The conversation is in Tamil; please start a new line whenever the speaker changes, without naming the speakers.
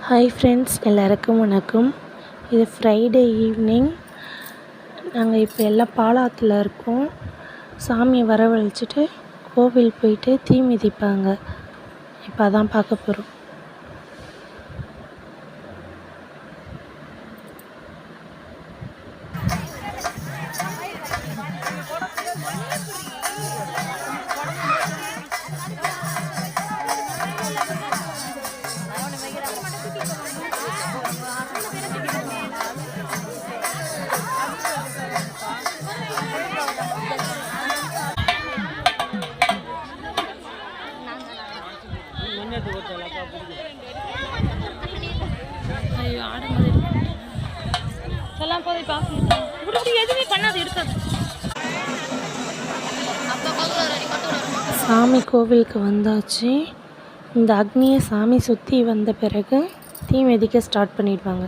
ஹாய் ஃப்ரெண்ட்ஸ், எல்லாருக்கும் வணக்கம். இது ஃப்ரைடே ஈவினிங். நாங்கள் இப்போ எல்லாம் பாலாத்தில் இருக்கோம். சாமியை வரவழைச்சிட்டு கோவில் போயிட்டு தீ மிதிப்பாங்க. இப்போ அதான் பார்க்க போகிறோம். சாமி கோவிலுக்கு வந்தாச்சு. இந்த அக்னியை சாமி சுற்றி வந்த பிறகு தீ மிதிக்க ஸ்டார்ட் பண்ணிடுவாங்க.